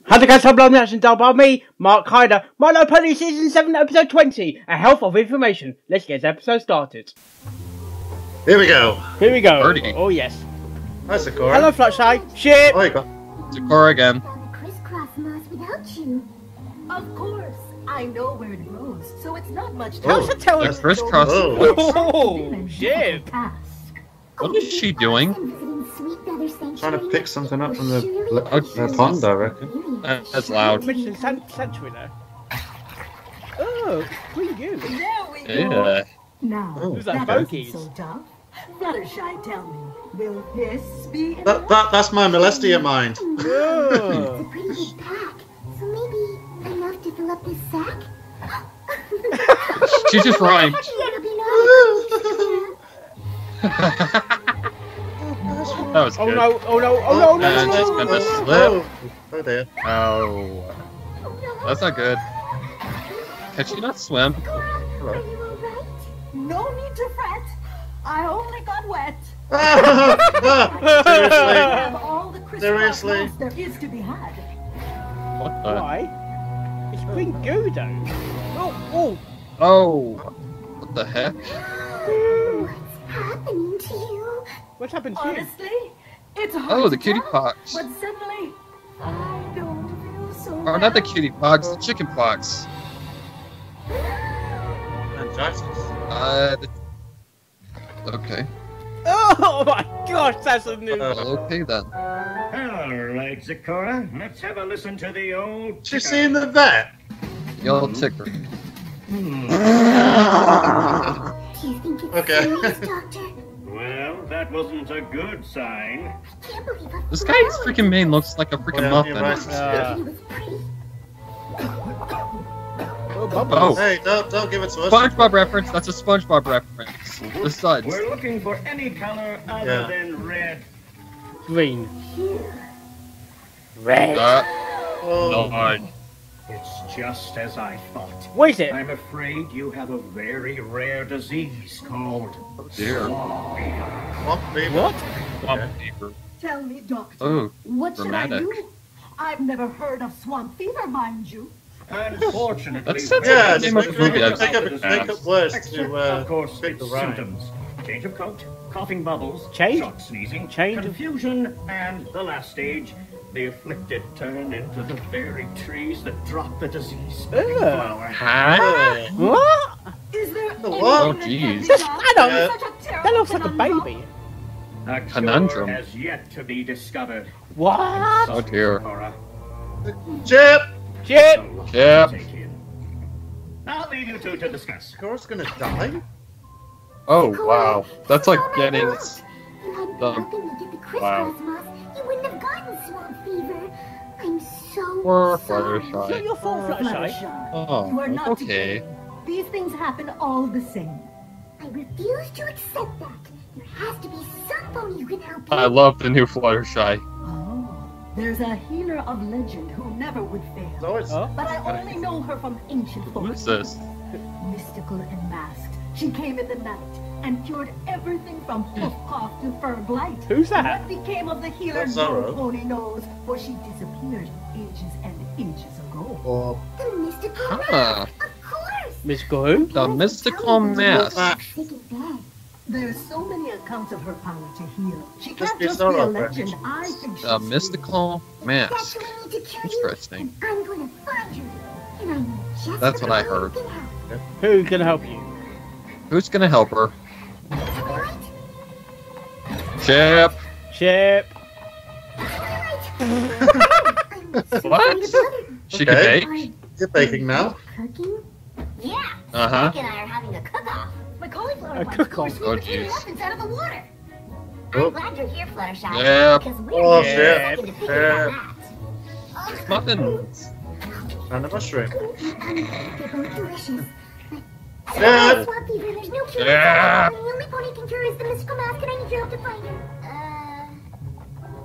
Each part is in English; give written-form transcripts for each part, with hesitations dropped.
Hi guys, I'm Blonde Action Dub by me, Mark Hyder, My Little Pony Season 7 Episode 20, A Health of Information. Let's get this episode started. Here we go. Here we go. Birdie. Oh yes. Hi, Sakura. Hello Fluttershy. Shit. Oh, you got... Sakura again. Crisscross moss without you. Of course, I know where it grows, so it's not much Oh, How's it tell The us? crisscross. Oh shit. What is she doing? Trying to pick something up from the pond, I reckon. That's loud. Mention Sanctuary there. Oh, pretty good. There we go. Yeah. Now, Who's that, that Bogies? isn't so tough. Fluttershy, tell me, will this be enough? That's my molestia mind. Oh. It's a pretty big pack, so maybe enough to fill up this sack? She just rhymed. That'll be nice. That was Oh good. no, oh no, oh no, no, And no, she's no, gonna no. slip. Oh dear. Oh. That's not good. Can she not swim? Are you alright? No need to fret. I only got wet. Have all the crisscross Seriously? moss there is to be had. What the? Why? It's pretty good though. Oh, Oh. What the heck? What's happening to you? what's happened to you? Honestly, it's hard Oh, the to cutie tell, pox. but suddenly, I don't feel so Or not the bad. cutie pox, the chicken pox. Okay. Oh my gosh, that's a new. Well, okay then. Alright, Sakura, let's have a listen to the old... She's seen the vet. Yellow ticker. Do you think it's Okay. serious, Doctor? Well, that wasn't a good sign. I can't believe a This guy's freaking mane looks like a freaking Yeah, muffin. you're right. He was pretty. Oh, bubbles. Oh. Hey, don't give it to us. SpongeBob reference, that's a SpongeBob reference. The suds. We're looking for any color other Yeah. than red. Green. Red. Oh, Lord. It's just as I thought. What is it? I'm afraid you have a very rare disease called Dear. swamp fever. swamp fever. What? Swamp fever. Tell me, Doctor, Oh, what should I dramatic. do? I've never heard of swamp fever, mind you. Unfortunately, That sounds Yeah, like the just name of a movie I've make up seen. words Except, to of course, pick the its rhyme. symptoms. Change of coat, coughing bubbles, Change? short sneezing, Change of- confusion, and the last stage, the afflicted turn into the very trees that drop the disease-spreading Ugh. flower. Huh? What? Is there The anything what? that can jeez. be Just, done? I don't. Yeah. Such a That terrible looks like a conundrum. baby. A cure Conundrum. has yet to be discovered. What? Oh dear. Cora. Chip! Chip. Yep. Take in. I'll leave you two to discuss. Sakura's gonna die? Oh wow. That's like Oh my getting. God. If you hadn't the- been helping me get the crisscross Wow. moss, you wouldn't have gotten swamp fever. I'm so Poor sorry. It's not Fluttershy. your fault, Fluttershy. Fluttershy, Oh, you are not to okay. blame. These things happen all the same. I refuse to accept that. There has to be some pony who can help you. I love the new Fluttershy. Oh, there's a healer of legend who never would fail. No, it's... Oh. But I only know her from ancient Who folklore. is this? Mystical and masked. She came in the night and cured everything from hoof cough to fur blight. Who's that? What became of the healer That's no Zorro. pony knows, for she disappeared ages and ages ago. Oh, The mystical Huh. mask, of course. Miss who? The mystical mask. Sick in bed. There's so many accounts of her power to heal. She Must can't be just be a Zorro, legend. I think she's The mystical That's mask. who we need to cure you. Interesting. And I'm gonna find you. And I know just That's what I the pony heard. who can help. Who can help you? Who's gonna help her? Twilight? Chip. Chip. What? She can Okay. bake? you're baking now. Cooking? Yeah, Uh-huh. Nick and I are having a cook-off. My cauliflower A buds cook-off. sweet Oh, potato jeez. muffins out of the water. Oh. I'm glad you're here, Fluttershy. Yep. Because we're Oh, just shit. looking to figure Yeah. out that. Muffins. And a mushroom. They're both delicious. Yeah. Swamp fever, there's no cure. Yeah. The only pony can cure is the mystical mask, and I need your help to find her.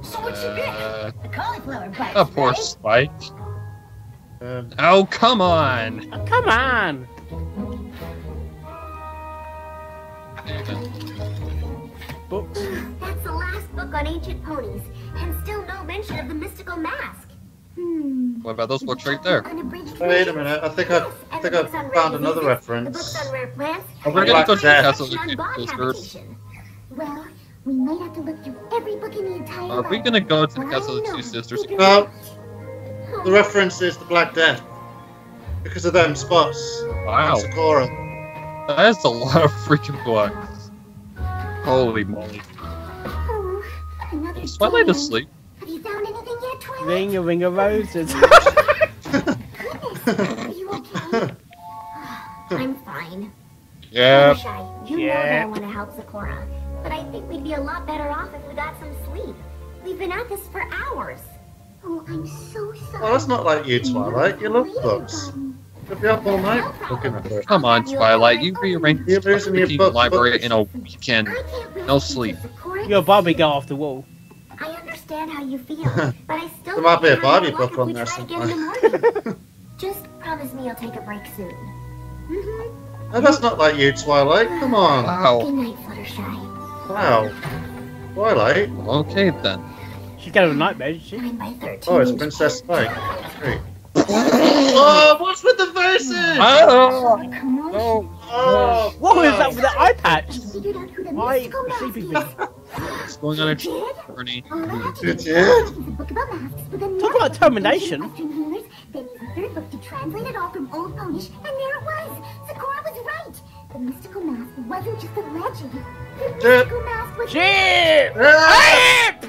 So what'd she pick? The cauliflower bites. Oh, poor right? Spike. Um, Oh, come on. Oh, come on. Books. That's the last book on ancient ponies, and still no mention of the mystical mask. What about those books right there? Wait a minute. I think I found another reference. We're gonna go to the castle of the sisters. Well, we might have to look through every book in the entire Are we gonna go to the castle of the two sisters? No. The reference is the Black Death. Because of them spots. Wow. Sakura. That is a lot of freaking books. Holy moly. Oh, another Is Twilight day. asleep? Have you found anything yet, Twilight? Ring a ring of roses. Goodness, are you okay? I'm fine. Yeah. Fluttershy, you know that I want to help Sakura, but I think we'd be a lot better off if we got some sleep. We've been at this for hours. Oh, I'm so sorry. Well, that's not like you, Twilight. You love books. You'll be up all night looking at it. Come on, Twilight. You rearranged You're the losing your freaking book. library in a weekend. I can't really No keep sleep. Sakura Your Barbie girl off the wall. I understand how you feel, but I still There might be a think we'd Barbie have more book luck on if we there try again in the morning. Just promise me you'll take a break soon. No, that's not like you, Twilight. Come on. Wow. Good night, Fluttershy. Wow. Twilight? Okay then. She's got a nightmare, isn't she? I'm by 13. Oh, it's Princess Spike. Great. Oh, what's with the faces? Oh, Come on. no. Oh, What was that with the eye patch? figured out who the Why mystical mask sleeping is. with? What's going on, Bernie? All I have to You do is did? a book about masks with Talk another about book of termination. Western healers, then use a third book to translate it all from Old Ponish, and there it was. Sakura was right. The mystical mask wasn't just a legend. The mystical mask was Chip! Yep.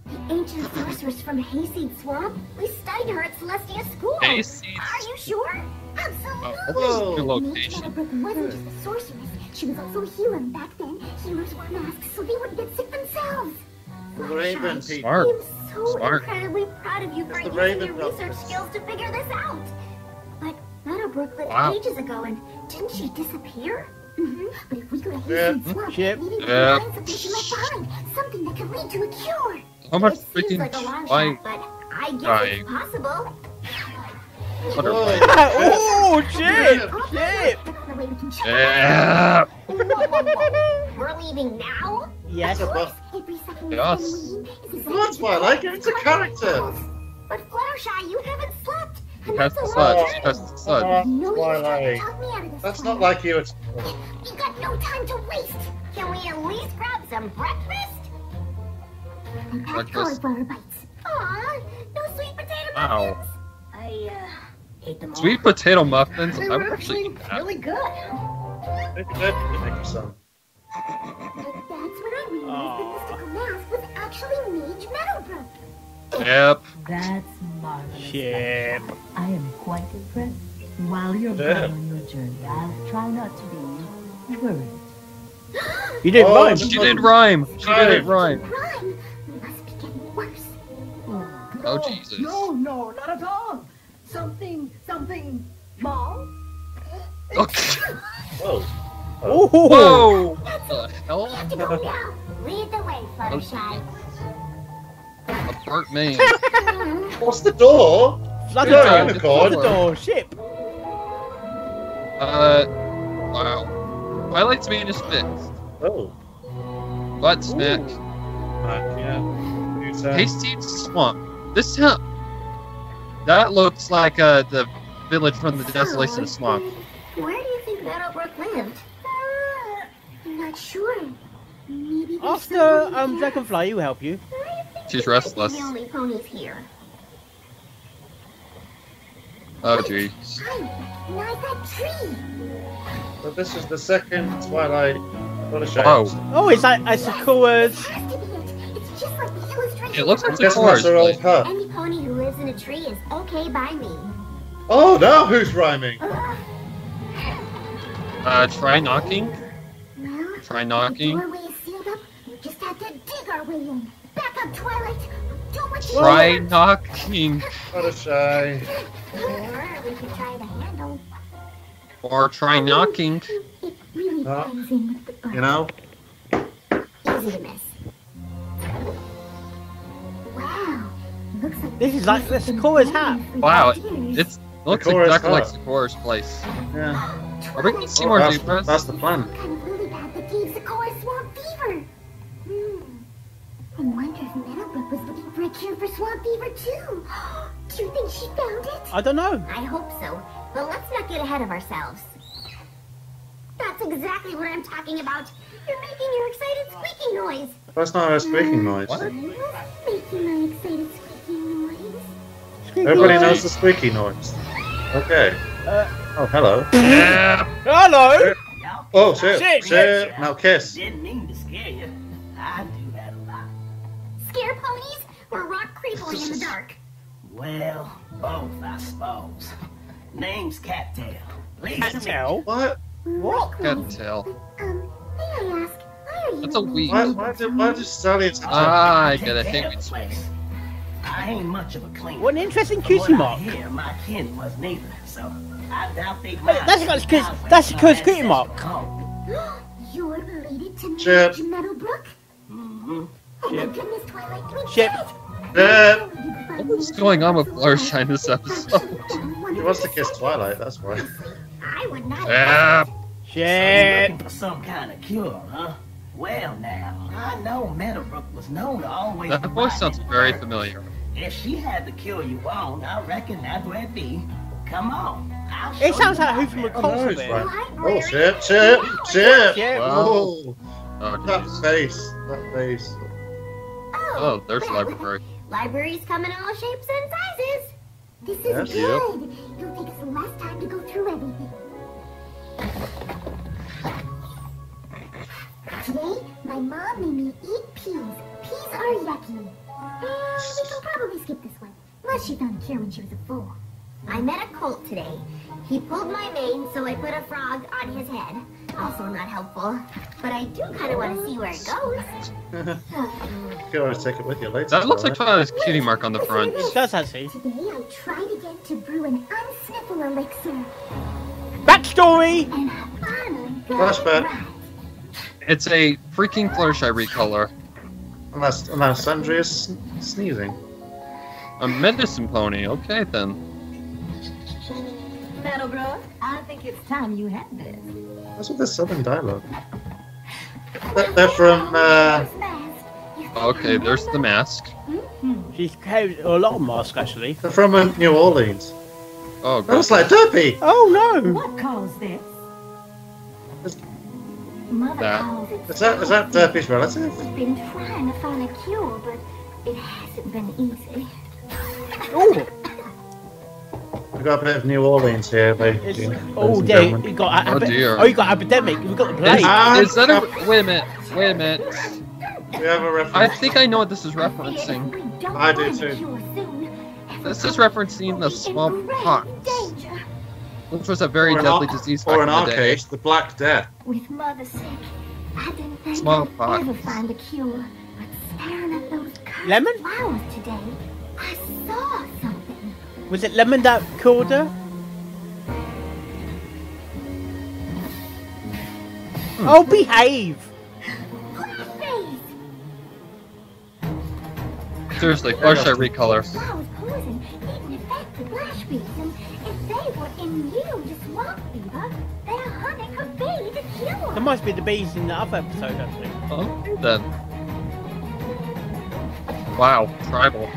The ancient sorceress from Hayseed Swamp? We studied her at Celestia's school. Hayseed. Are you sure? absolutely. That's a good location. Meadowbrook wasn't just a sorceress. She was also a healer, and back then, healers wore masks so they wouldn't get sick themselves. The Raven people. Smart. I'm so Smart. incredibly proud of you for It's the using Raven your research Doctors. skills to figure this out. But Meadowbrook lived Wow. ages ago, and didn't she disappear? But if we go to Yeah. Hayseed Swamp, Chip. maybe we Yeah. can find something she left behind. Something that could lead to a cure. How much It seems freaking like a long Twilight? shot, but I guess dying? it's possible. Whatever. Oh, Oh, Chip! Chip! That's the way we can check. Yeah. Whoa, whoa, whoa. We're leaving now? Yes. But Every second we Yes. spend waiting is a That's why I like it. It's a character. But Fluttershy, you haven't slept. He And has that's the a lot. suds. He has the suds. No use trying to Twilight. talk me out of this. That's plan. not like you at all. We got no time to waste. Can we at least grab some breakfast? And add Breakfast. cauliflower bites. Aw, no sweet potato Wow. muffins. I ate them all. Sweet potato muffins. They I were would actually actually eat that. really good. Maybe they can make some. And that's when I realized the mystical mask was actually Mage Meadowbrook. Yep. That's marvelous. Chip. I am quite impressed. While you're Yeah. gone on your journey, I'll try not to be worried. You didn't Oh, rhyme. She did rhyme. She did rhyme. Rhyme. We must be getting worse. Oh, Jesus. No, not at all. Something small. Okay. Whoa. Oh. Whoa. What the hell? We have to go now. Lead the way, Fluttershy. A burnt man. What's the door? Flutter Yeah, door. unicorn. Flutter door. Chip. Wow. Twilight's man is fixed. Oh. Butt smack. Yeah. New turn. Hayseed Swamp. This town. That looks like the village from the Desolation of Swamp. Where do you think Meadowbrook lived? I'm not sure. Maybe there's After someone here. Dragonfly will help you. She's restless. The only ponies here. Oh, jeez. I recognize that tree. So this is the second Twilight Fluttershy. Oh. Oh, it's like a Sakura's. It has to be it. It's just like the illustration. It looks I'm like guessing that's her old Sakura's. hut. Any pony who lives in a tree is okay by me. Oh, now who's rhyming? Try knocking. Well, Try the knocking. doorway is sealed up. We just have to dig our way in. Back up, Twilight. Do what you Try want. knocking. Fluttershy. Or we could try the handle. Or try knocking. It really blends in with the bug. You know? Easy to miss. Wow. Looks like This is like the Sakura's hat. Wow, It looks Sakura's exactly like hut. Sakura's place. Yeah. Are we gonna see more that's, Zebras? that's the plan. kind of lily pad that gave Sakura swamp fever. I wonder if Meadowbrook was looking for a cure for swamp fever too. Do you think she found it? I don't know. I hope so, but let's not get ahead of ourselves. That's exactly what I'm talking about. You're making your excited squeaking noise. That's not a squeaking noise. What? I was making my excited squeaking noise. Everybody knows the squeaky noise. Okay. Oh, hello. Hello. Oh, shit. Shit. Shit. Now kiss. Didn't mean to scare you. I do that a lot. Scare ponies or rock creepily in the dark? Well, both, I suppose. Name's Cattail. Cattail? What? What? Cattail. May I ask, why are you... That's a weed. Why did Stallions... I get it. Hey, it's I ain't much of a cleaner. What an interesting From cutie what I mark. hear, my kin was neither, so I doubt they'd Hey, that's because cutie mark. You're related to Chip. Meadowbrook? Mm-hmm. Oh my goodness, Twilight. I mean, Chip. What's going on with Fluttershy in this episode? He wants to kiss Twilight, that's why. I would not. Yeah. Shit. Looking for some kind of cure, huh? Well, now, I know Meadowbrook was known to always... That voice sounds very familiar. If she had the cure you want, I reckon that's where it be. Come on. I'll show It sounds you like who around from a there. concert it's bit. right. Oh, shit, shit, shit! Shit. Oh, Oh, that jeez. face, that face. Oh, there's the library. Libraries come in all shapes and sizes. This is Yes. good. It'll take us less time to go through everything. Today, my mom made me eat peas. Peas are yucky. We can probably skip this one. Unless she found a cure when she was a fool. I met a colt today. He pulled my mane, so I put a frog on his head. Also not helpful. But I do kind of want to see where it goes. You can always take it with you later. That looks like Twilight. Twiligh's cutie mark on the front. It does actually. Today, I tried again to brew an unsniffle elixir. Backstory. And I finally got it Flashback. right. It's a freaking Fluttershy recolor. Unless Andrea's sneezing. A medicine pony. Okay, then. Meadowbrook, I think it's time you had this. What's with this southern dialogue? They're from, Okay, there's the mask. She's carried a lot of masks actually. they're from New Orleans. Oh, That looks God. like Derpy! Oh no. What caused this? Mother That. calls it Is that Derpy's relative? We've been trying to find a cure, but it hasn't been easy. Oh. We've got a bit of New Orleans here, It's, ladies oh and dear. gentlemen. You got. Oh, dear. Oh, you got epidemic. You got the plague. Is that a... Wait a minute. Wait a minute. We have a I reference. think I know what this is referencing. We don't I do find too. a cure soon. This is referencing the smallpox, Danger. which was a very deadly disease back Or in in the our day. case, the Black Death. With Mother's sake, I didn't think Smallpox. I'd ever find a cure. But staring at those cursed Lemon? flowers today, I saw something. Was it lemon that killed her? Oh, behave! Blackface! Seriously, Fluttershy recolor. Flowers poison didn't affect the blush bees, and if they were immune to swamp fever, they're hunting a bee to kill. There must be the bees in the other episode actually. Oh, then. Wow, tribal.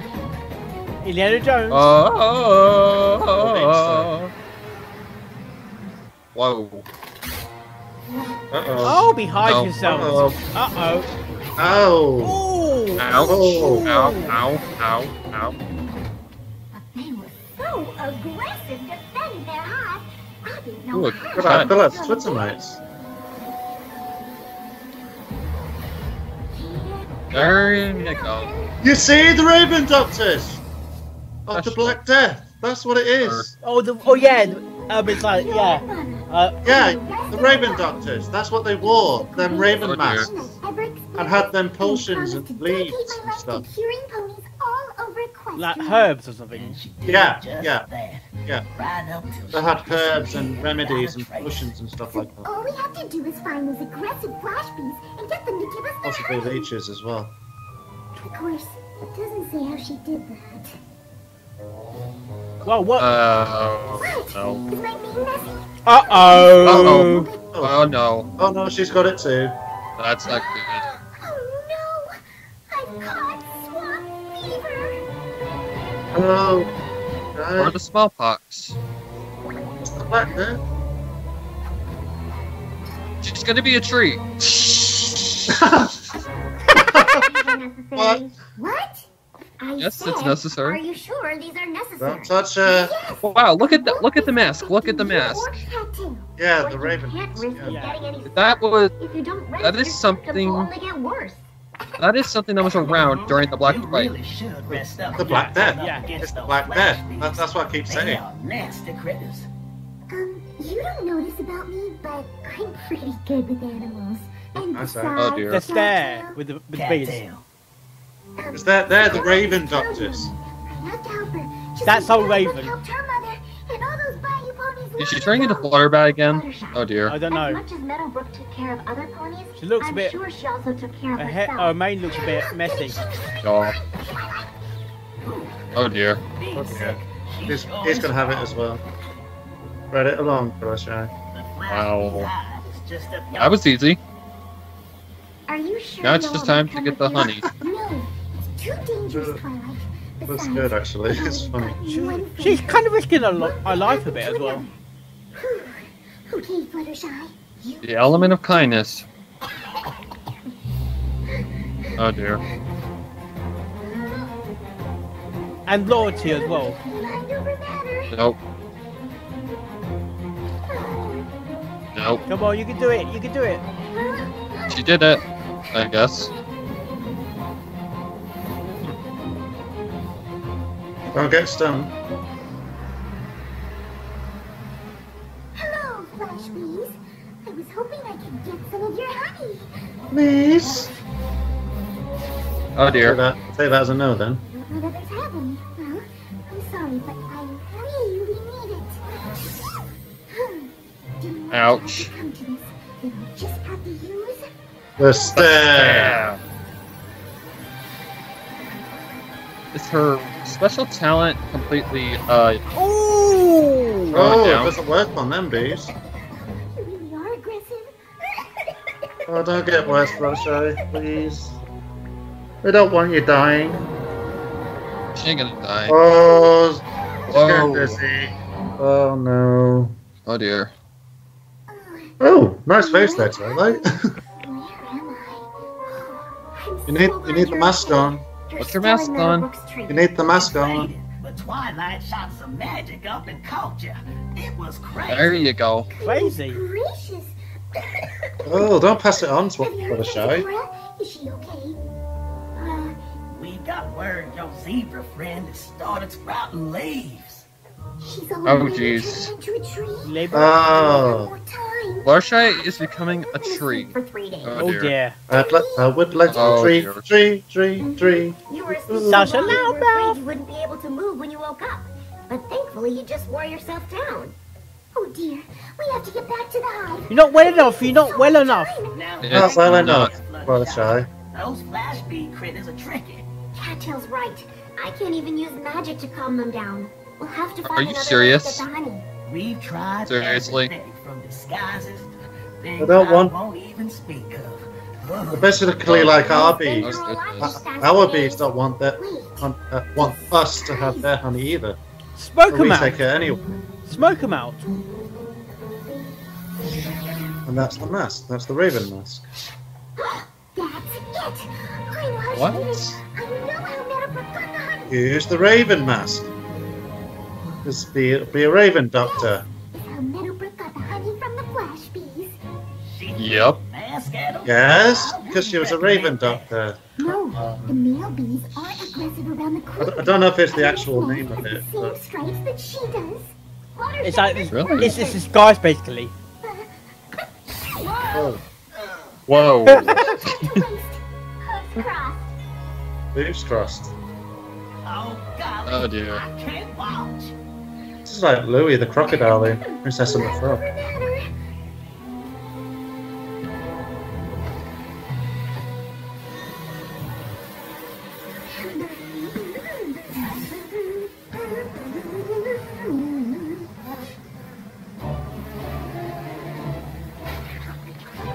Indiana Jones. Whoa. Uh-oh. Oh, behide No. yourselves. Uh-oh. Oh! Oh. Ow. Oh. Ow. Ow. Ow. Ow. But they were so aggressive defending their hive, I didn't know Ooh, how Good lad, God. that's Twitter mates. There you go. You see the Raven Doctors of the Black Death. That's what it is. Oh yeah. It's like yeah. Yeah, the Raven Doctors. That's what they wore. Them Raven Oh, dear. masks and had them potions and leaves and stuff. Curing ponies all over Like Equestria. herbs or something. And she did Yeah, just yeah, that. yeah. Right up till They she had could herbs see and the remedies and trace. potions and stuff like that. All we have to do is find those aggressive flash bees and get them to give us their Possibly honey. leeches as well. Of course, it doesn't say how she did that. Well, what? What? No. Is my name messy? Uh-oh. Uh-oh. Oh, no. Oh no, she's got it too. That's not good. Oh no! I've caught swamp Oh. Or the smallpox. What's the black there? She's gonna be a tree. What? What? I Yes, said, it's necessary. Are you sure these are necessary? Don't touch her. Yes. Wow, look at the mask. Look at the mask. Or tattoo. Yeah, But the you raven. can't risk Yeah. getting any That was If you don't rest, that is your symptoms something- will only get worse. that was around during the Black You Fright. really should rest up. The Black Death. Yeah. It's the Black Death. That's what I keep They saying. are nasty critters. You don't know this about me, but I'm pretty good with animals. And I say. besides, Oh, dear. The stare with the bees. Cattail. Is that they're the Raven Doctors? I have to help her. Just That's like old Mother Raven. helped her mother, and all those bayou ponies Is she long turning into ago. Flutterby again? Oh dear. I don't As know. much as Meadowbrook took care of other ponies, She looks a I'm bit- sure she also took care of Her, herself. her mane looks a bit messy. Oh, oh dear. Being Okay. sick. He's gonna have it as well. Spread it along, Brony. Wow. Just a That was easy. Are you sure Now it's no just one time would to come get the with you? honey. No, it's too dangerous, Twilight. That's Besides, good, actually. I've It's only funny. got one She's friend. kind of risking her life a bit as well. Okay, Fluttershy. You The element of kindness. Oh dear. And loyalty as well. mind over matter. Nope. Nope. Come on, you can do it. You can do it. She did it. I guess. Don't get stung. Hello, Flash Bees. I was hoping I could get some of your honey. Please. Oh Say dear. that. Say that as a no then. Don't let others have any. Well, I'm sorry, but I really need it. Didn't want Ouch. to come to this. Did I just have to use? The stare. Is her special talent completely Ooh! Oh, down. it doesn't work on them bees. You really are aggressive. Oh, don't get worse, Brony, please. We don't want you dying. she ain't gonna die. Oh, it's Whoa. getting dizzy. Oh no. Oh dear. Oh, nice face there, Twilight. Where am I? I'm you need so the glad mask you're on. You're What's your still mask in on? Meadowbrook's tree. You need the mask on. Faded, but Twilight shot some magic up and caught you. It was crazy. There you go. Crazy. Gracious. Oh, don't pass it on to Have you heard from Brony. Zebra? Is she okay? We got word your zebra friend has started sprouting leaves. She's Oh, already jeez. turned into a tree. Labor. One Oh, more time. Fluttershy is becoming a tree. For 3 days. Oh Oh dear. dear. I would like to Oh, tree, dear. tree. You were asleep Such so a long you loud were afraid mouth. you wouldn't be able to move when you woke up. But thankfully, you just wore yourself down. Oh dear, we have to get back to the hive. You're not well enough. You're not well enough. Now, It's Not well not. enough, Brony. those flash bee critters are tricky. Cattail's right. I can't even use magic to calm them down. We'll have to Are find you another way serious? to get the honey. We've tried Seriously? everything from disguises to things I don't want- won't even speak of. They're basically like our bees. Most Our bees don't want that. Want us to have their honey either. Smoke But them we out. take it anyway. Smoke them out. And that's the mask. That's the raven mask. That's it. I know how What? she is. I know how Meadowbrook got the honey. Use the raven mask. Just be a raven doctor. It's how Meadowbrook got the honey from the flash bees. She Yep. mask at 'em? Yes, I because she was a wouldn't raven recommend that. doctor. No, the male bees aren't aggressive around the queen. I don't know if it's the And actual this name one of has it, the same but stripes that she does. It's like Really? it's disguise basically. oh, Whoa. Hooves crossed. hooves crossed. Oh, golly. Oh, dear. I can't watch. This is like Louis the crocodile in Princess and the Frog.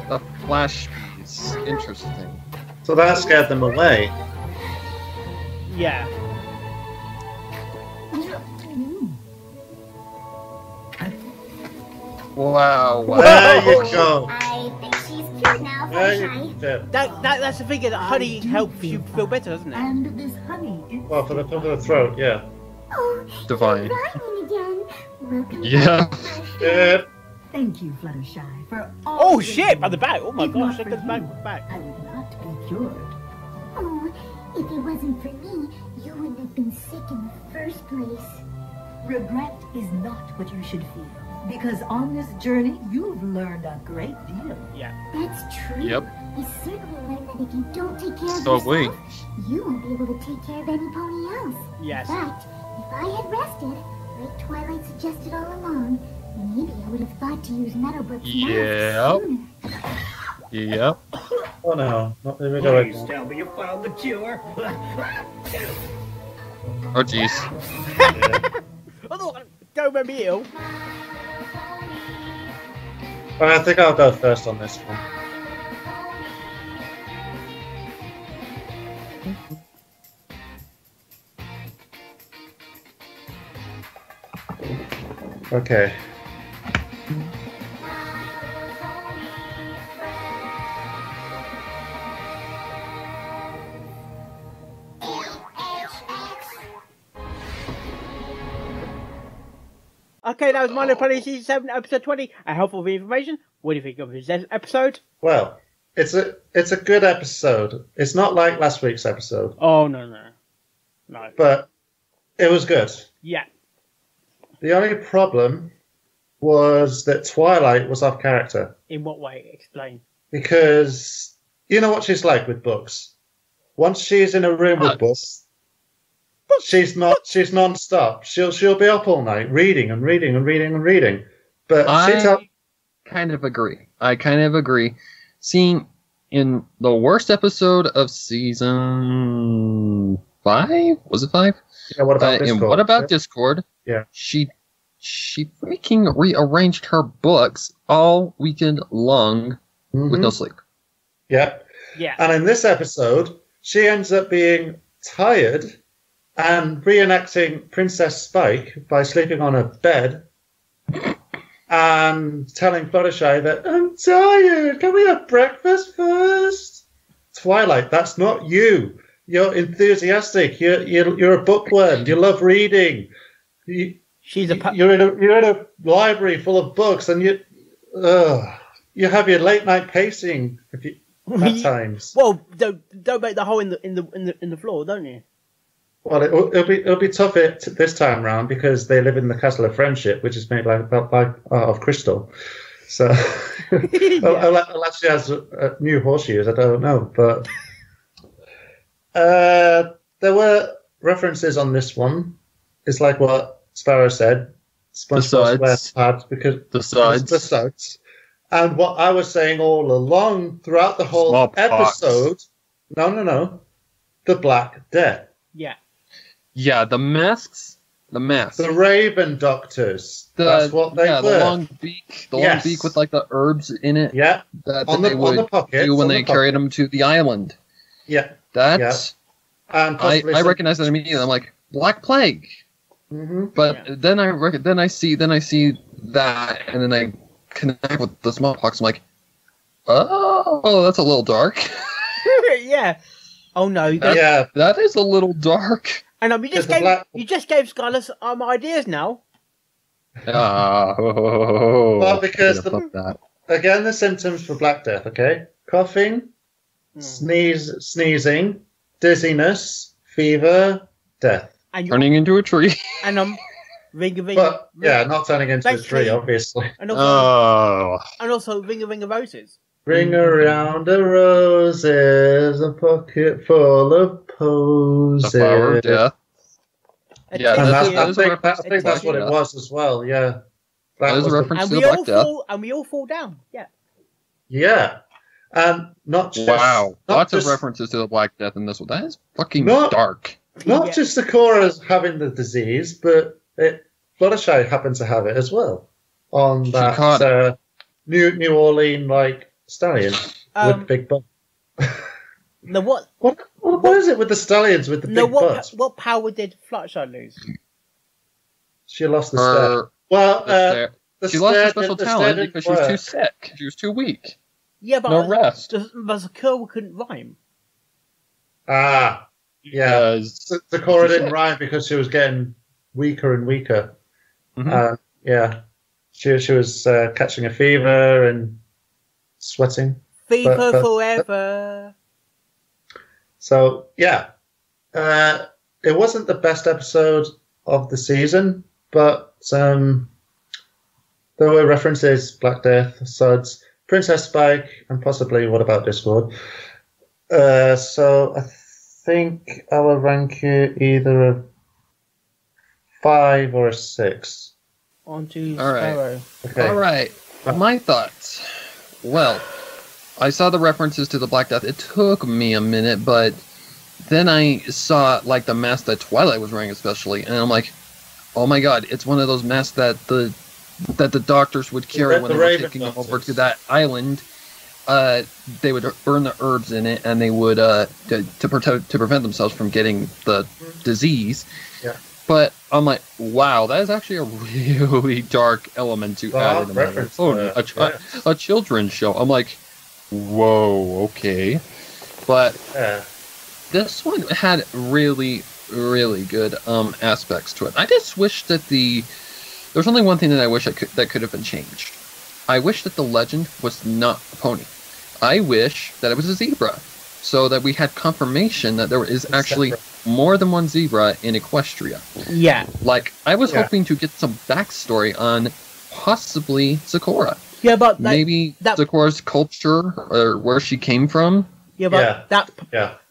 The flash bees. Interesting. So that scared them away. Yeah. Wow. There you go. I think she's cured now, There Fluttershy. you go. That's the thing, that honey helps you feel better, doesn't it? And this honey is Well, for the throat, yeah. Oh, Divine. you're rhyming again. Welcome Yeah. back, Fluttershy. Yeah. Thank you, Fluttershy, for all Oh the shit! By good. the back. Oh my If gosh! not Look for at the back. you, Back. I would not be cured. Oh, if it wasn't for me, you wouldn't have been sick in the first place. Regret is not what you should feel, because on this journey, you've learned a great deal. Yeah. That's true. Yep. I certainly learned that if you don't take care of So have we. yourself, you won't be able to take care of any pony else. Yes. But if I had rested, like Twilight suggested all along, maybe I would have thought to use Meadowbrook's mask Yep. sooner. Yep. Oh no, not there we go Please again. tell me you found the cure. Oh jeez. Oh, don't remember you. Well, I think I'll go first on this one. Okay. Okay, that was My Little Pony Season 7, Episode 20. A helpful bit of information. What do you think of this episode? Well, it's a good episode. It's not like last week's episode, Oh, no. No. but it was good. Yeah. The only problem was that Twilight was off character. In what way? Explain. Because you know what she's like with books. Once she's in a room with books, she's non-stop. She'll be up all night reading and reading and reading and reading. But I kind of agree. Seeing in the worst episode of season 5, was it 5? Yeah, what about Discord? And what about Discord? Yeah. She freaking rearranged her books all weekend long with no sleep. Yeah. Yeah. And in this episode, she ends up being tired and reenacting Princess Spike by sleeping on a bed and telling Fluttershy that, I'm tired, can we have breakfast first? Twilight, that's not you. You're enthusiastic. You're a bookworm. You love reading. You're in a library full of books, and you have your late night pacing at times. Well, don't make the hole in the floor, don't you? Well, it'll be tough this time round because they live in the Castle of Friendship, which is made of crystal. So unless she has new horseshoes, I don't know. But there were references on this one. It's like what Sparrow said. SpongeBob SquarePants because the sides. And what I was saying all along throughout the whole episode. No. The Black Death. Yeah. Yeah, the masks. The Raven Doctors. That's what they were. The long beak. Long beak with like the herbs in it. Yeah. That they would do when they carried them to the island. Yeah. That's. And I recognize that immediately. I'm like, Black Plague. Mm-hmm. But then I see that, and then I connect with the smallpox. I'm like, oh, that's a little dark. Yeah. Oh no. That is a little dark. And you just gave Skylar some ideas now. Well, because again, the symptoms for Black Death. Okay, coughing, sneezing, dizziness, fever, death. And turning into a tree. And ring. But not turning into a tree, obviously. And also ring of roses. Ring around the roses, a pocket full of posies. The flower of death. Yeah, I think that's what it was as well. Yeah, that is a reference to the Black Death. And we all fall down. Yeah. Yeah, and not just lots of references to the Black Death in this one. That is fucking dark. Not just the Cora's having the disease, but Fluttershy happened to have it as well on that New Orleans stallion with big butt. No, what is it with the stallions with the big butts? what power did Fluttershy lose? She lost the stare. Well, she lost her special talent because she was too sick. She was too weak. Yeah, but no rest. But Sakura couldn't rhyme. Ah, yeah. Sakura didn't rhyme because she was getting weaker and weaker. Mm-hmm. Yeah, she was catching a fever and sweating. Fever forever. So yeah, it wasn't the best episode of the season, but there were references: Black Death, Suds, Princess Spike, and possibly What About Discord. So I think I will rank it either a 5 or a 6. On to All right. Sparrow. Okay. All right. My thoughts. Well, I saw the references to the Black Death. It took me a minute, but then I saw like the mask that Twilight was wearing, especially, and I'm like, oh my god, it's one of those masks that the doctors would carry when they were taking them over to that island. They would burn the herbs in it, and they would to prevent themselves from getting the disease. Yeah. But I'm like, wow, that is actually a really dark element to add in a children's show. I'm like, whoa, okay. But this one had really, really good aspects to it. I just wish that there's only one thing that I wish that could have been changed. I wish that the legend was not a pony. I wish that it was a zebra, so that we had confirmation that there is actually more than one zebra in Equestria. Yeah. Like, I was hoping to get some backstory on possibly Sakura. Yeah, but maybe Sakura's culture or where she came from. Yeah, but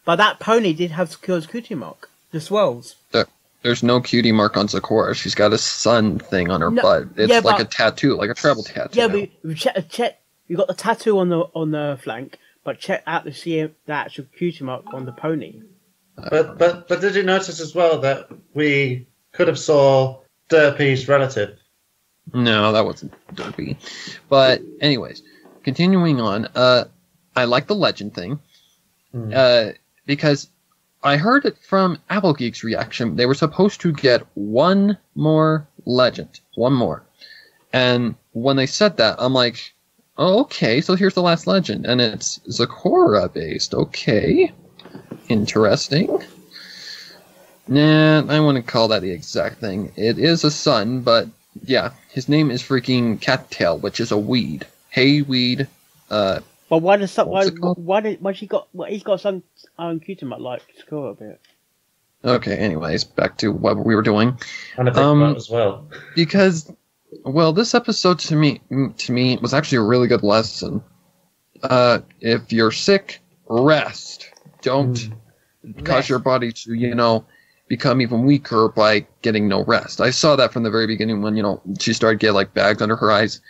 but that pony did have Sakura's cutie mark, the swirls. There's no cutie mark on Sakura. She's got a sun thing on her butt. It's like a tattoo, like a travel tattoo. Yeah, but check. You got the tattoo on the flank, but check out the actual cutie mark on the pony. But did you notice as well that we could have saw Derpy's relative? No, that wasn't Derpy. But anyways, continuing on, I like the legend thing, because I heard it from Apple Geek's reaction. They were supposed to get one more legend, one more, and when they said that, I'm like, oh, okay, so here's the last legend, and it's Sakura based. Okay, interesting. Nah, I wouldn't call that the exact thing. It is a son, but yeah, his name is freaking Cattail, which is a weed. Hay weed. But why does he's got some cutie mark like Sakura a bit? Okay, anyways, back to what we were doing. And a big one as well. Because, well, this episode to me was actually a really good lesson. If you're sick, rest. Don't cause your body to, become even weaker by getting no rest. I saw that from the very beginning when, she started getting like bags under her eyes.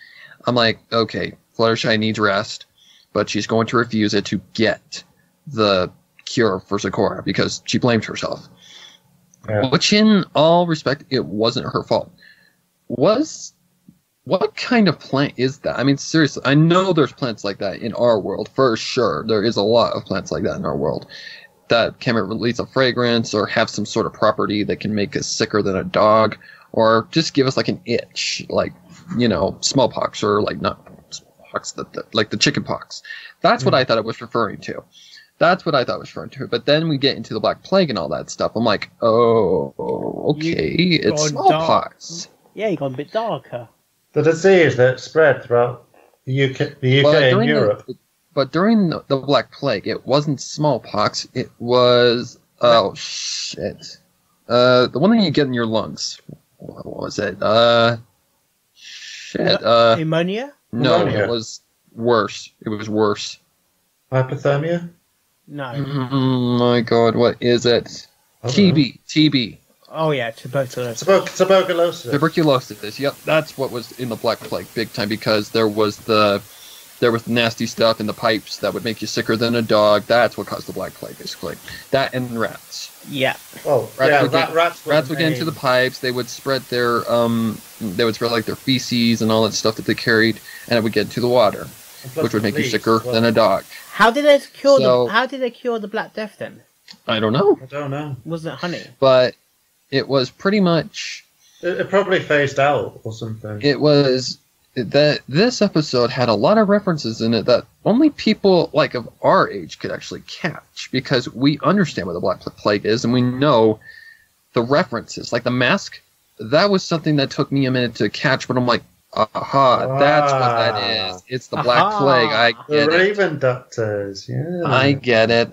I'm like, okay, Fluttershy needs rest, but she's going to refuse it to get the cure for Sakura because she blamed herself. Yeah. Which in all respect, it wasn't her fault. What kind of plant is that? I mean, seriously, I know there's plants like that in our world, for sure. There is a lot of plants like that in our world that can release a fragrance or have some sort of property that can make us sicker than a dog or just give us like an itch, like, smallpox or like not smallpox, like the chicken pox. That's what I thought it was referring to. But then we get into the Black Plague and all that stuff. I'm like, oh, okay, it's smallpox. Yeah, you got a bit darker. The disease that spread throughout the UK and Europe. But during the Black Plague, it wasn't smallpox. It was the one that you get in your lungs. What was it? Pneumonia? No, it was worse. It was worse. Hypothermia? No. My God, what is it? TB. Oh yeah, tuberculosis. Tuberculosis. Yep, that's what was in the Black Plague, big time, because there was nasty stuff in the pipes that would make you sicker than a dog. That's what caused the Black Plague, basically. That and rats. Yeah. Oh, rats would get into the pipes. They would spread their their feces and all that stuff that they carried, and it would get into the water. which would make you sicker than a dog. How did they cure How did they cure the Black Death then? I don't know. I don't know. Was it honey? But it was pretty much. It probably phased out or something. It was that this episode had a lot of references in it that only people like of our age could actually catch, because we understand what the Black Plague is and we know the references. Like the mask, that was something that took me a minute to catch, but I'm like, aha, that's what that is. It's the Black Plague. I get the it. Raven Doctors, yeah. I get it.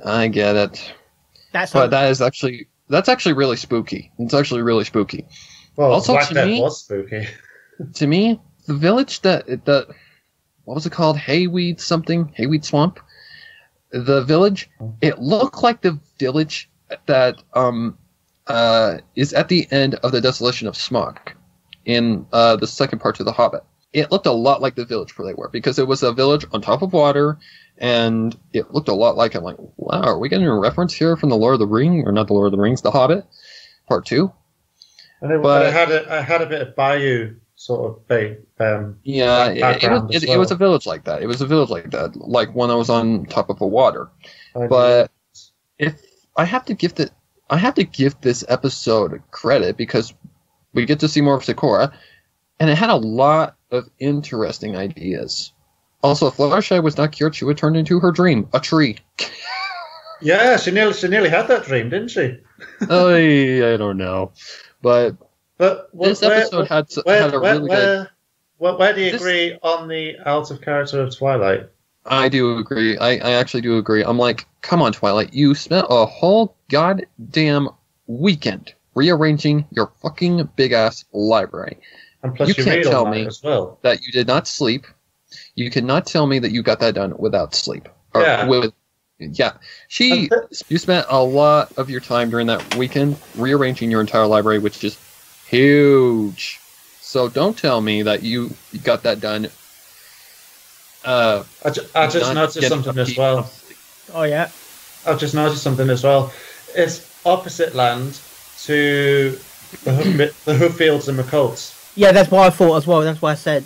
That's actually really spooky. It's actually really spooky. Well, also, Black Death was spooky. To me, the village that what was it called? Hayweed Swamp. The village. It looked like the village that is at the end of the Desolation of Smog in the second part to The Hobbit. It looked a lot like the village where they were, because it was a village on top of water, and it looked a lot like. I'm like, wow, are we getting a reference here from the Lord of the Rings, or not the Lord of the Rings, The Hobbit, Part 2? But I had a bit of bayou sort of yeah, it was a village like that. It was a village like that, like when I was on top of the water. But if I have to give this episode credit, because we get to see more of Sakura, and it had a lot of interesting ideas. Also, if Fluttershy was not cured, she would turn into her dream, a tree. Yeah, she nearly had that dream, didn't she? I don't know. But this episode had a really good... Where do you agree on the out of character of Twilight? I do agree. I actually do agree. I'm like, come on, Twilight. You spent a whole goddamn weekend rearranging your fucking big-ass library. And plus you can't tell me as well that you did not sleep. You cannot tell me that you got that done without sleep. You spent a lot of your time during that weekend rearranging your entire library, which is huge. So don't tell me that you got that done. I just noticed something as well. Oh yeah. I've just noticed something as well. It's opposite land to the Hooffields and McCults. Yeah, that's what I thought as well. That's why I said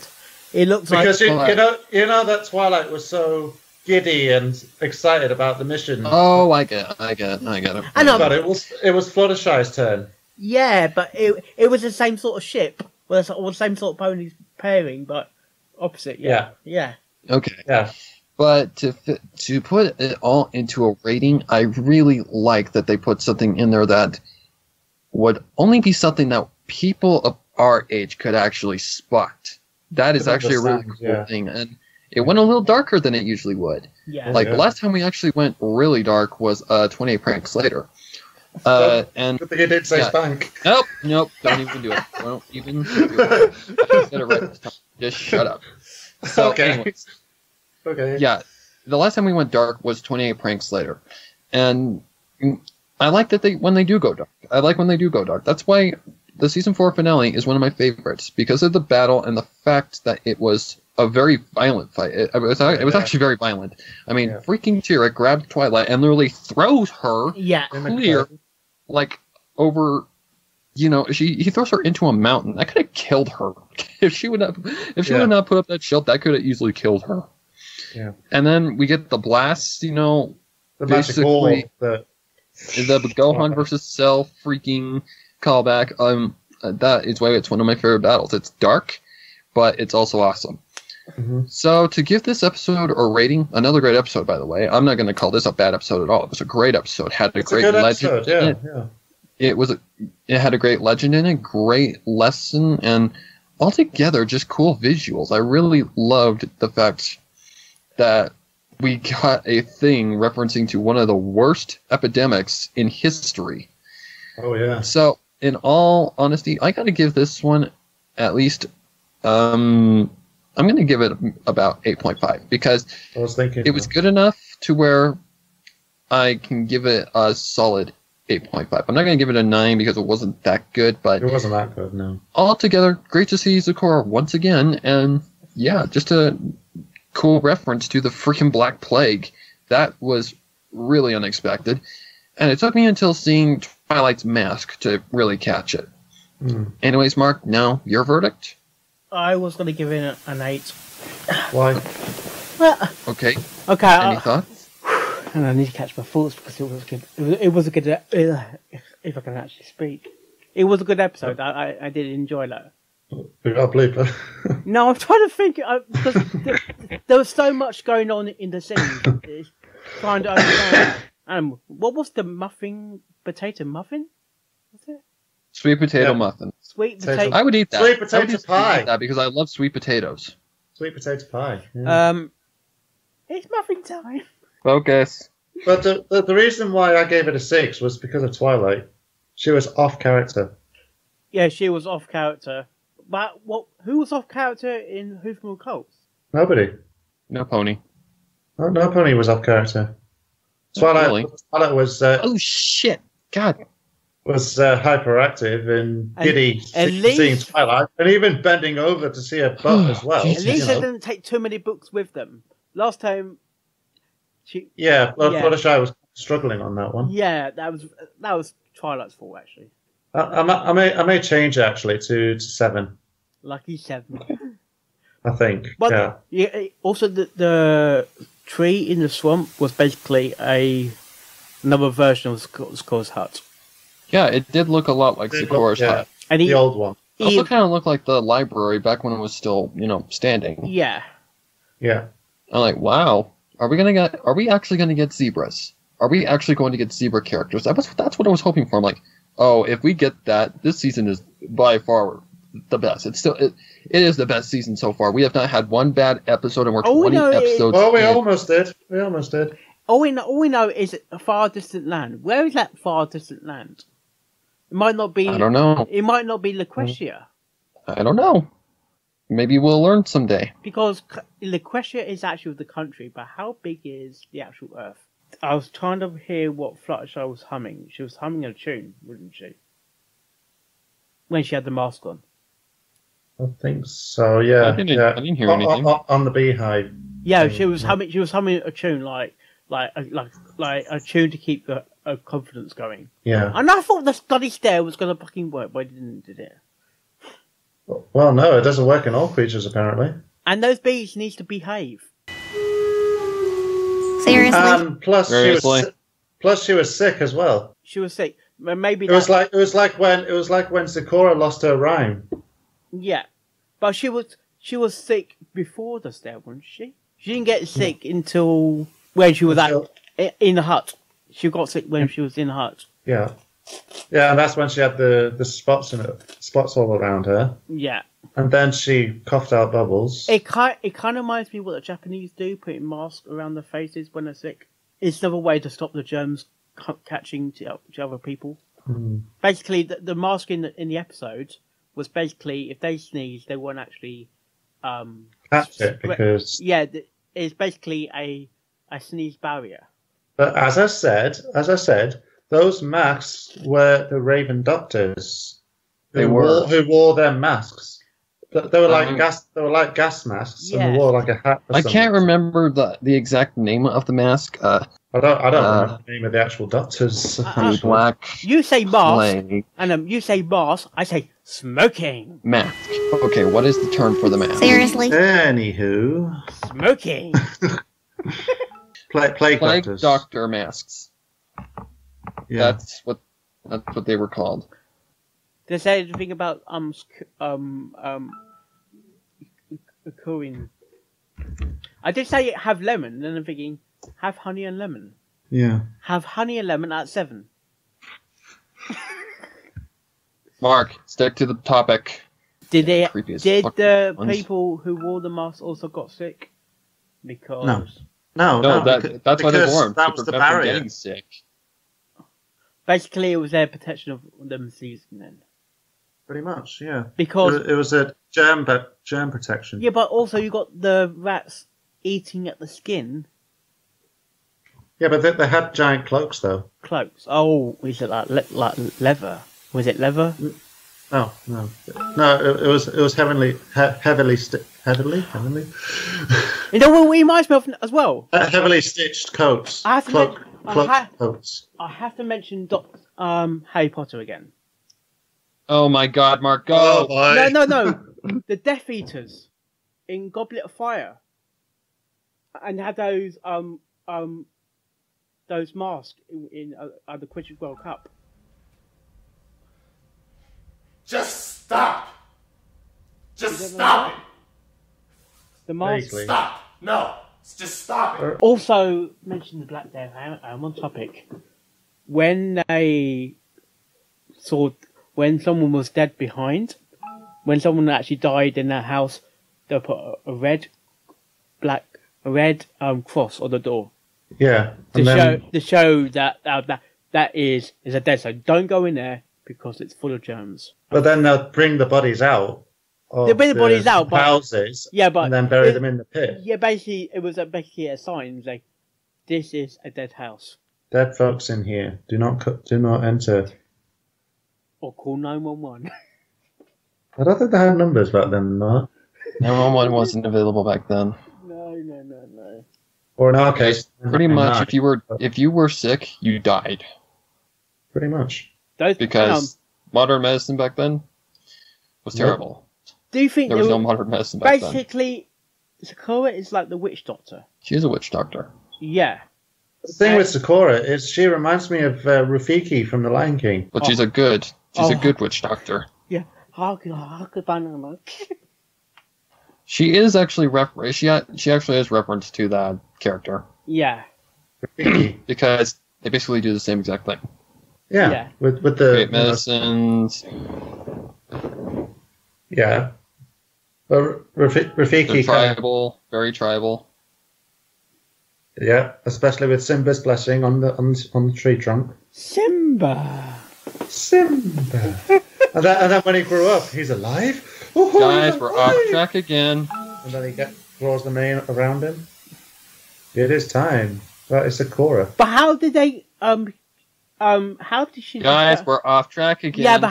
it looks because you know that Twilight was so giddy and excited about the mission. Oh, I get it. I know, but it was Fluttershy's turn. Yeah, but it was the same sort of ship, or the same sort of ponies pairing, but opposite. Yeah. Okay. Yeah. But to put it all into a rating, I really like that they put something in there that would only be something that people of our age could actually spot. That is actually a really cool thing, and it went a little darker than it usually would. Yeah. The last time we actually went really dark was 28 Pranks Later. And good thing you didn't say Spank. Nope, don't even do it. Don't even do it. I just get it right this time. Just shut up. So, anyways. Okay. Yeah, the last time we went dark was 28 Pranks Later, and I like that when they do go dark. I like when they do go dark. That's why the season 4 finale is one of my favorites, because of the battle and the fact that it was a very violent fight. It was actually very violent. I mean, freaking Tira grabbed Twilight and literally throws her clear, like over. He throws her into a mountain. That could have killed her if she would not put up that shield. That could have easily killed her. Yeah. And then we get the blast. The basically the Gohan versus Cell freaking callback. That is why it's one of my favorite battles. It's dark, but it's also awesome. Mm-hmm. So to give this episode a rating, another great episode, by the way. I'm not going to call this a bad episode at all. It was a great episode. Had a great legend. It had a great legend in it, great lesson, and altogether just cool visuals. I really loved the fact that we got a thing referencing to one of the worst epidemics in history. Oh yeah. So in all honesty, I got to give this one at least. I'm going to give it about 8.5 because it was good enough to where I can give it a solid 8.5. I'm not going to give it a 9 because it wasn't that good, but it wasn't that good, no. Altogether, great to see Sakura once again, and yeah, just a cool reference to the freaking Black Plague. That was really unexpected, and it took me until seeing Twilight's mask to really catch it. Anyways, Mark, now your verdict? I was going to give it an 8. Why? Okay. Okay. Any thoughts? And I need to catch my thoughts because it was good. It was a good. If I can actually speak, it was a good episode. I did enjoy that. We got a blooper. No, I'm trying to think because there was so much going on in the scene. It's trying to understand. What was the potato muffin? Was it Sweet potato muffin. Sweet potato. I would eat that. Sweet potato pie. Eat that because I love sweet potatoes. Sweet potato pie. Yeah. It's muffin time. Focus. But the reason why I gave it a 6 was because of Twilight. She was off character. Yeah, she was off character. But who was off character in Hoof Colts? Nobody. No pony. No pony was off character. Twilight, Really? Twilight was Oh shit! God. was hyperactive and giddy seeing Twilight, and even bending over to see her butt as well. At least they didn't take too many books with them. Last time, Littleshy was struggling on that one. Yeah, that was Twilight's fault actually. I may change it actually to 7. Lucky 7. I think. But yeah. Also, the tree in the swamp was basically another version of Sakura's hut. Yeah, it did look a lot like Sakura's hut. And the old one. It also kind of looked like the library back when it was still, standing. Yeah. Yeah. I'm like, wow. Are we actually gonna get zebras? Are we actually going to get zebra characters? That's what I was hoping for. I'm like, oh, if we get that, this season is by far the best. It is the best season so far. We have not had one bad episode, and we're 20 episodes. We almost did. We almost did. All we know is a far distant land. Where is that far distant land? It might not be. I don't know. It might not be Liquetia. I don't know. Maybe we'll learn someday. Because Liquetia is actually the country, but how big is the actual Earth? I was trying to hear what Fluttershy was humming. She was humming a tune, wasn't she? When she had the mask on. I think so. Yeah. I didn't hear anything on the beehive. Yeah, she was humming. She was humming a tune like a tune to keep the confidence going. Yeah. And I thought the study stair was going to fucking work, but it didn't, did it? Well, no, it doesn't work in all creatures apparently. And those bees need to behave. Seriously? Plus she was sick as well. She was sick. Maybe it was like when Sakura lost her rhyme. Yeah, but she was sick before the stair, wasn't she? She didn't get sick until when she was in the hut. She got sick when she was in the hut. Yeah, yeah, and that's when she had the spots all around her. Yeah, and then she coughed out bubbles. It kind of reminds me of what the Japanese do, putting masks around their faces when they're sick. It's another way to stop the germs catching to other people. Mm. Basically, the mask in the episode was basically if they sneeze, they won't actually catch it because it's basically a sneeze barrier. But as I said, those masks were the Raven Doctors who wore their masks. They were like gas. They were like gas masks, and they wore like a hat. I can't remember the exact name of the mask. I don't remember the name of the actual doctors. Black. You say mask, and you say mask. I say smoking. Mask. Okay, what is the term for the mask? Seriously. Anywho, smoking. Plague doctor masks. Yeah. That's what they were called. Did they say anything about Corin? I did say have lemon, and then I'm thinking have honey and lemon. Yeah. Have honey and lemon at 7. Mark, stick to the topic. Did the people who wore the mask also got sick? Because no, that's why they wore them. That was the barrier. Getting sick. Basically, it was their protection of them season then. Pretty much, yeah. Because it was a germ protection. Yeah, but also you got the rats eating at the skin. Yeah, but they had giant cloaks though. Cloaks? Oh, is it like leather? Was it leather? Oh no. It was heavily. You know what reminds me of as well? Heavily stitched coats. Coats. I have to mention Harry Potter again. Oh my God, Mark, go! Oh, no. The Death Eaters in Goblet of Fire. and had those masks in the Cricket World Cup. Just stop! Just stop it! The mask. Stop! No! Just stop it! Also, mention the Black Death. I'm on topic. When they saw when someone was dead behind, when someone actually died in their house, they'll put a red cross on the door. Yeah. To show that that is a dead zone. Don't go in there because it's full of germs. But then they'll bring the bodies out. They bring the bodies out, but houses. Yeah, but and then bury them in the pit. Yeah, basically, it was basically a sign like, "This is a dead house." Dead folks in here. Do not enter. Or call 911. I don't think they had numbers back then, no. 911 wasn't available back then. No. Or in our case, pretty much, if you were sick, you died. Pretty much. Because modern medicine back then was terrible. Do you think there was no modern medicine back then? Basically, Sakura is like the witch doctor. She is a witch doctor. Yeah. The thing with Sakura is she reminds me of Rafiki from The Lion King. But she's a good witch doctor. Yeah. She is actually she actually has reference to that character. Yeah. Because they basically do the same exact thing. Yeah. With the great medicines. Yeah. But Rafiki tribal, very tribal. Yeah, especially with Simba's blessing on the tree trunk. Simba. and then when he grew up, he's alive. Guys, we're off track again. And then he draws the mane around him. It is time. That is Sakura. But how did they? How did she? Guys, we're off track again. Yeah, but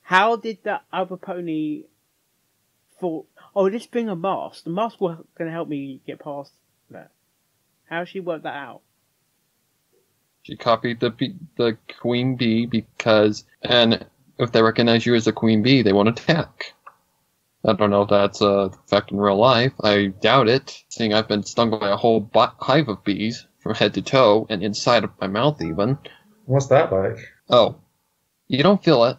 how did that other pony? Thought, oh, let's bring a mask. The mask was going to help me get past that. How she worked that out? She copied the queen bee and if they recognize you as a queen bee, they won't attack. I don't know if that's a fact in real life. I doubt it, seeing I've been stung by a whole hive of bees from head to toe and inside of my mouth even. What's that like? Oh, you don't feel it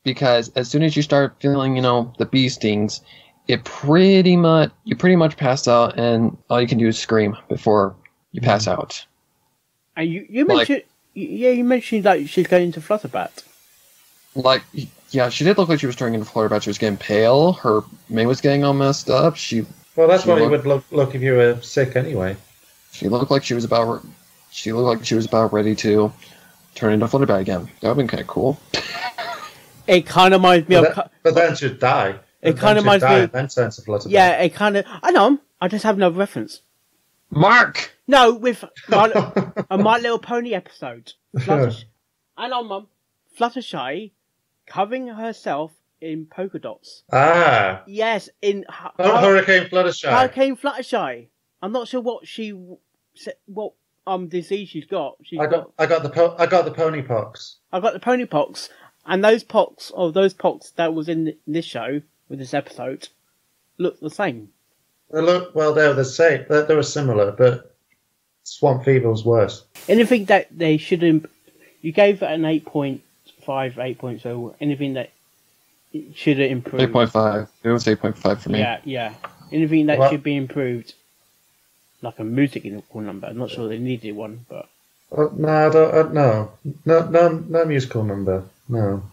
because as soon as you start feeling, the bee stings, you pretty much pass out, and all you can do is scream before you pass out. And you mentioned, you mentioned that she's going into Flutterbat. Yeah, she did look like she was turning into Flutterbat. She was getting pale. Her mane was getting all messed up. Well, that's what it would look if you were sick anyway. She looked like she was about ready to turn into Flutterbat again. That would have been kind of cool. It kind of reminds me of. But then she'd die. It kind of reminds me. Then turns to Flutterbat. Yeah, it kind of. I know. I just have no reference. Mark. No, with a My Little Pony episode. I know, Mum. Fluttershy covering herself in polka dots. Ah. Yes, in Hurricane Fluttershy. Hurricane Fluttershy. I'm not sure what disease she's got. I got the pony pox. I got the pony pox, and those pox that was in this show with this episode look the same. They were the same. They were similar, but swamp fever was worse. Anything that they should you gave it an 8.5, 8.0. Anything that it should have improved. 8.5. It was 8.5 for me. Yeah. Anything that should be improved, like a musical number. I'm not sure they needed one, but. No, no musical number. No.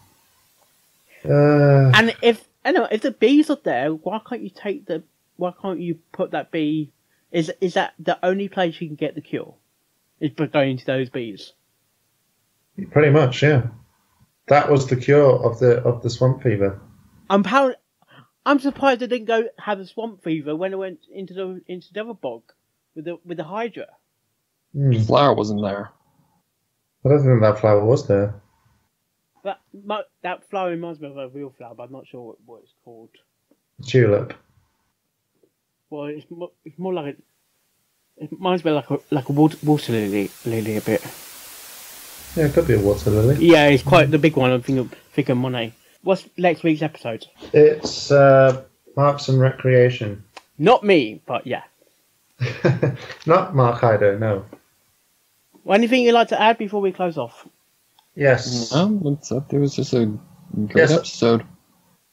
And if the bees are there, why can't you put that bee? Is that the only place you can get the cure? Is by going to those bees? Pretty much, yeah. That was the cure of the swamp fever. I'm surprised they didn't go have the swamp fever when it went into the other bog with the Hydra. Flower wasn't there. I don't think that flower was there. That flower reminds me of a real flower, but I'm not sure what it's called. Tulip. Well, it's more like it reminds me like a water lily a bit. Yeah, it could be a water lily. Yeah, it's quite the big one. I'm thinking Monet. What's next week's episode? It's Parks and Recreation. Not me, but yeah. Not Mark Hyder, no. Well, anything you'd like to add before we close off? Yes. What's up? It was just a great episode.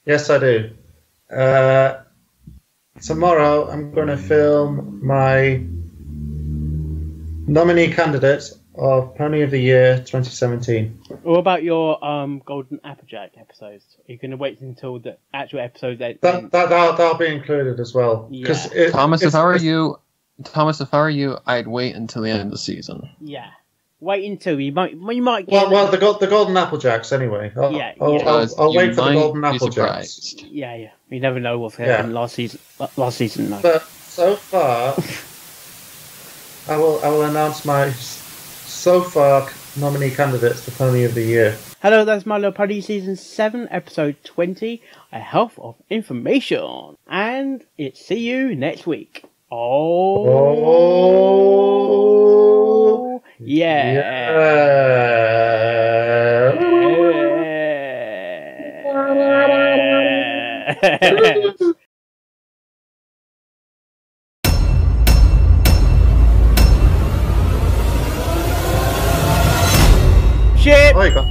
Yes, I do. Tomorrow I'm going to film my nominee candidates of Pony of the Year 2017. What about your Golden Applejack episodes? Are you going to wait until the actual episode? That'll be included as well. Yeah. Thomas, if I were you, I'd wait until the end of the season. Yeah. Wait until you might get. Well, the Golden Applejacks anyway. I'll wait for the Golden Applejacks. Yeah. You never know what's happened last season. No. But so far, I will announce my so far nominee candidates for Pony of the Year. Hello, that's My Little Pony Season 7, Episode 20, A Health of Information. And it's see you next week. Oh. Yeah. Shit. Oh, you got.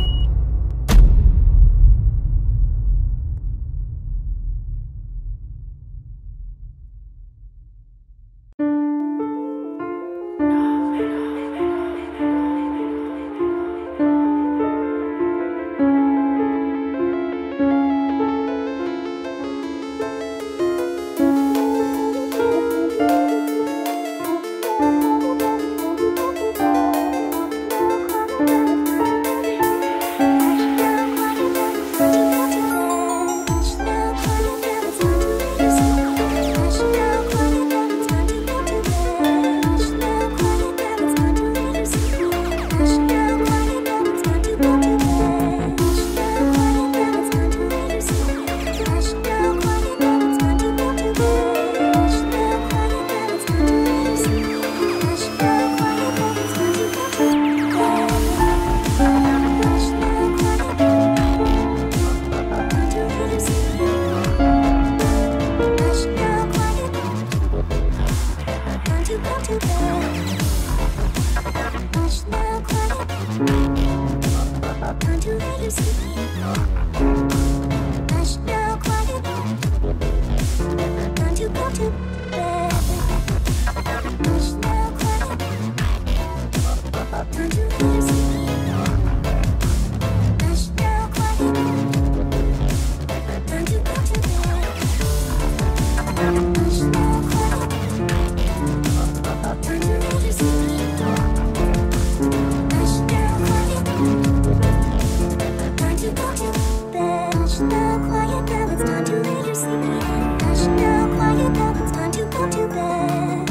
Quiet now, it's time to go to bed.